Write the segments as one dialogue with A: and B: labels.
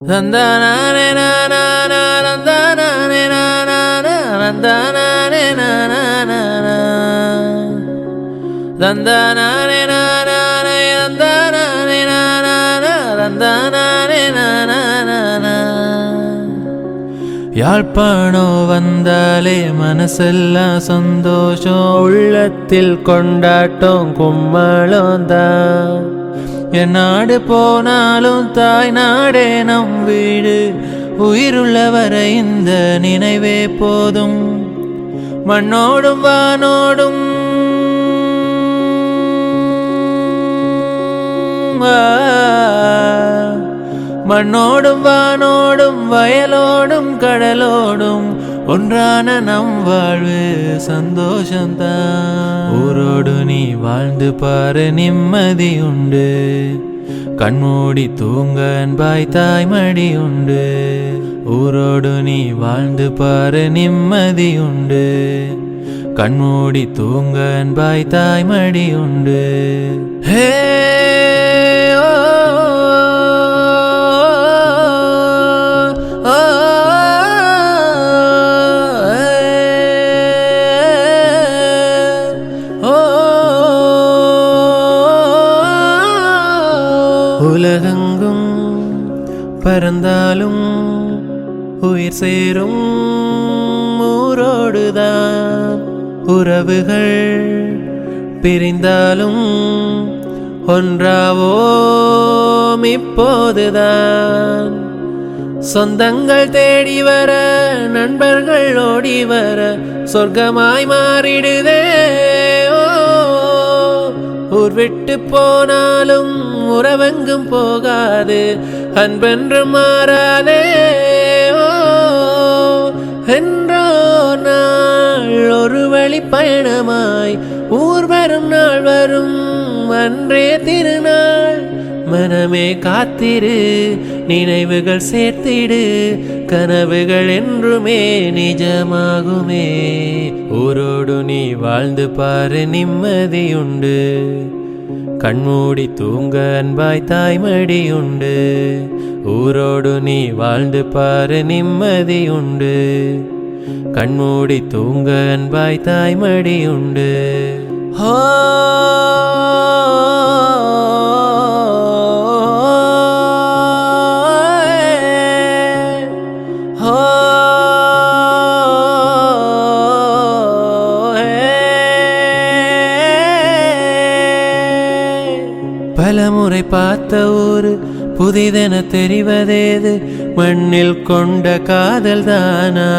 A: தந்தானே நானா தந்தானே நானா தந்தானே நானா தந்தானே நானா தந்தானே நானா தந்தானே நானா. யாழ்ப்பாணம் வந்தாலே மனசெல்லாம் சந்தோஷம், உள்ளத்தில் கொண்டாட்டம் கும்மளம் தான். என் நாடு போனாலும் தாய் நாடே நம் வீடு, உயிருள்ளவரை இந்த நினைவே போதும். மண்ணோடும் வானோடும் மண்ணோடும் வானோடும் வயலோடும் கடலோடும் ஒன்றான நம் வாழ்வு சந்தோஷந்தான். ஊரோடு நீ வாழ்ந்து பாரு நிம்மதி உண்டு, கண்மூடி தூங்க அன்பாய் தாய்மடி உண்டு. ஊரோடு நீ வாழ்ந்து பாரு நிம்மதி உண்டு, கண்மூடி தூங்க அன்பாய் தாய்மடி உண்டு. ஹே உலகெங்கும் பறந்தாலும் உயிர் சேரும் ஊரோடுதான். உறவுகள் பிரிந்தாலும் ஒன்றாவோம் இப்போதுதான். சொந்தங்கள் தேடி வர நண்பர்கள் ஓடி வர சொர்க்கமாய் மாறிடுதே. ஊர் விட்டு போனாலும் உறவெங்கும் போகாது, அன்பென்று மாறாதே. என்றோ நாள் ஒரு வழி பயணமாய் ஊர் வரும் நாள் வரும், அன்றே திருநாள். மனமே காத்திரு, நினைவுகள் சேர்த்திடு, கனவுகள் என்றுமே நிஜமாகுமே. ஊரோடு நீ வாழ்ந்து பாரு நிம்மதி உண்டு, கண்மூடி தூங்க அன்பாய் தாய்மடி உண்டு. ஊரோடு நீ வாழ்ந்து பாரு நிம்மதி உண்டு, கண்மூடி தூங்க அன்பாய் தாய்மடி உண்டு. ஹோ பலமுறை பார்த்த ஊரு புதிதென தெரிவதேது, மண்ணில் கொண்ட காதல் தானா?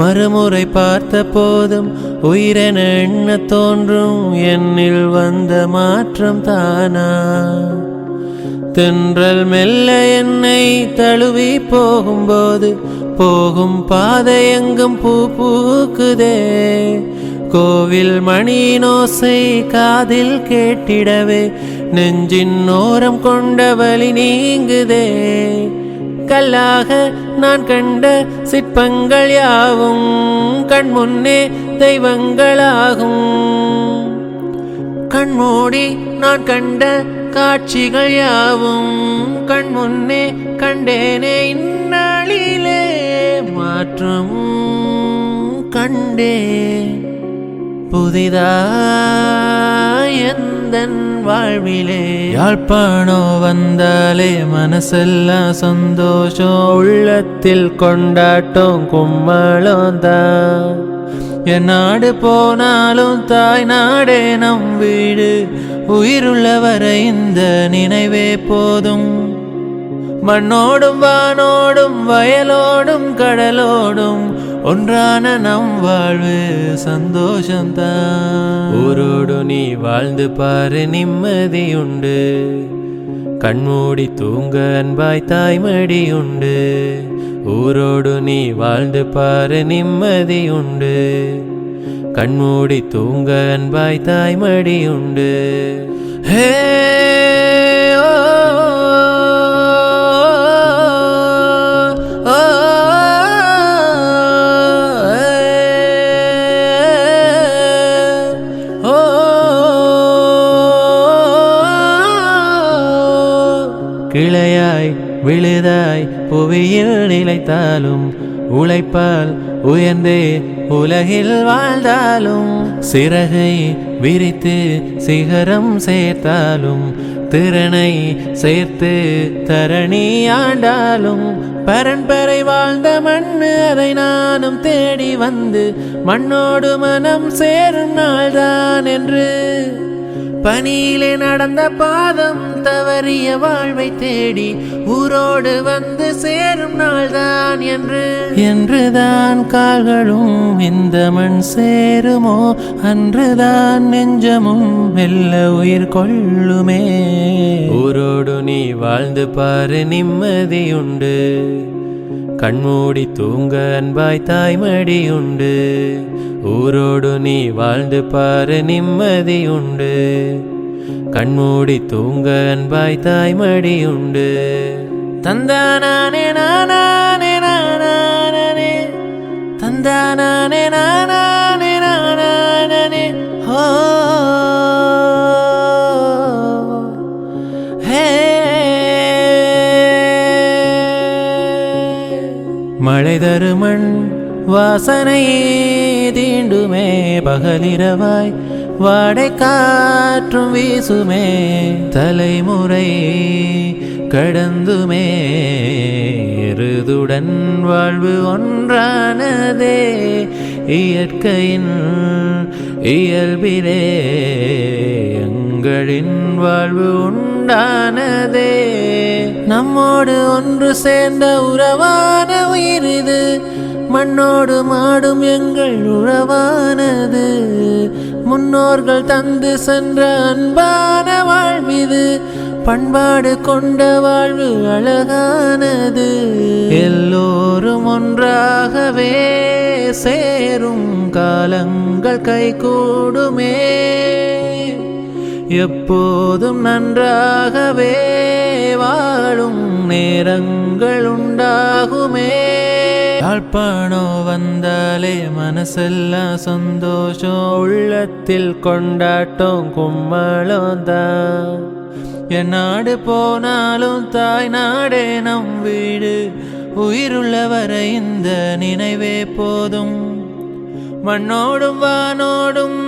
A: மறுமுறை பார்த்த போதும் உயிரென எண்ண தோன்றும், என்னில் வந்த மாற்றம் தானா? தென்றல் மெல்ல என்னை தழுவி போகும்போது போகும் பாதை எங்கும் பூ பூக்குதே. கோவில் மணியினோசை காதில் கேட்டிடவே நெஞ்சின் ஓரம் கொண்ட வலி நீங்குதே. கல்லாக நான் கண்ட சிற்பங்கள் யாவும் கண்முன்னே தெய்வங்களாகும். கண்மூடி நான் கண்ட காட்சிகள் யாவும் கண்முன்னே கண்டேனே. இந்நாளிலே மாற்றம் கண்டே, புதிதாய் எந்தன் வாழ்விலே. யாழ்ப்பாணம் வந்தாலே மனசெல்லாம் சந்தோஷம், உள்ளத்தில் கொண்டாட்டம் கும்மளம் தான். என் நாடு போனாலும் தாய் நாடே நம் வீடு, உயிருள்ளவரை இந்த நினைவே போதும். மண்ணோடும் வானோடும் வயலோடும் கடலோடும் ஒன்றான நம் வாழ்வு சந்தோஷந்தான். ஊரோடு நீ வாழ்ந்து பாரு நிம்மதி உண்டு, கண்மூடி தூங்க அன்பாய் தாய்மடி உண்டு. ஊரோடு நீ வாழ்ந்து பாரு நிம்மதி உண்டு, கண்மூடி தூங்க அன்பாய் தாய்மடி உண்டு. ஹே கிளையாய் சேர்த்தாலும் உழைப்பால் உயர்ந்தே உலகில் வாழ்ந்தாலும் சிறகை விரித்து சிகரம் சேர்த்தாலும் திறனை சேர்த்து தரணி ஆண்டாலும் பரம்பரை வாழ்ந்த மண்ணு அதை நானும் தேடி வந்து மண்ணோடு மனம் சேரும் நாள்தான் என்று பனியிலே நடந்த பாதம் தவறிய வாழ்வை தேடி ஊரோடு வந்து சேரும் நாள்தான் என்றுதான் கால்களும் இந்த மண் சேருமோ அன்றுதான் நெஞ்சமும் மெல்ல உயிர் கொள்ளுமே. ஊரோடு நீ வாழ்ந்து பாரு நிம்மதியுண்டு, கண்மூடி தூங்க அன்பாய் தாய்மடி உண்டு. ஊரோடு நீ வாழ்ந்து பாரு நிம்மதியுண்டு, கண்மூடி தூங்க அன்பாய் தாய்மடி உண்டு. தந்தானே நானே நானே தந்தானே நானே நானே ஹோ ஹே. மழை தருமண் வாசனை தீண்டுமே, பகலிரவாய் வாடை காற்றும் வீசுமே. தலைமுறை கடந்துமே எருதுடன் வாழ்வு ஒன்றானதே. இயற்கையின் இயல்பிலே எங்களின் வாழ்வு உண்டானதே. நம்மோடு ஒன்று சேர்ந்த உறவான உயிர் இது, மண்ணோடு மாடும் எங்கள் உறவானது. முன்னோர்கள் தந்து சென்ற அன்பான வாழ்விது, பண்பாடு கொண்ட வாழ்வு அழகானது. எல்லோரும் ஒன்றாகவே சேரும் காலங்கள் கைகூடுமே, எப்போதும் நன்றாகவே வாழும் நேரங்கள் உண்டாகுமே. யாழ்ப்பாணோ வந்தாலே மனசெல்லாம் சந்தோஷம், உள்ளத்தில் கொண்டாட்டம் கும்மளோந்தான். என் நாடு போனாலும் தாய் நாடே நம் வீடு, உயிருள்ளவரை இந்த நினைவே போதும். மண்ணோடும் வானோடும்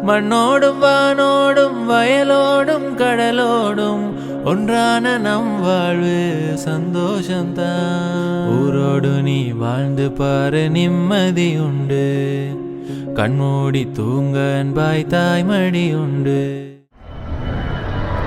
A: மண்ணோடும் வானோடும் வயலோடும் கடலோடும் ஒன்றான நம் வாழ்வு சந்தோஷம்தான். ஊரோடு நீ வாழ்ந்து பாரு நிம்மதி உண்டு, கண்மூடி தூங்க அன்பாய் தாய்மடி உண்டு.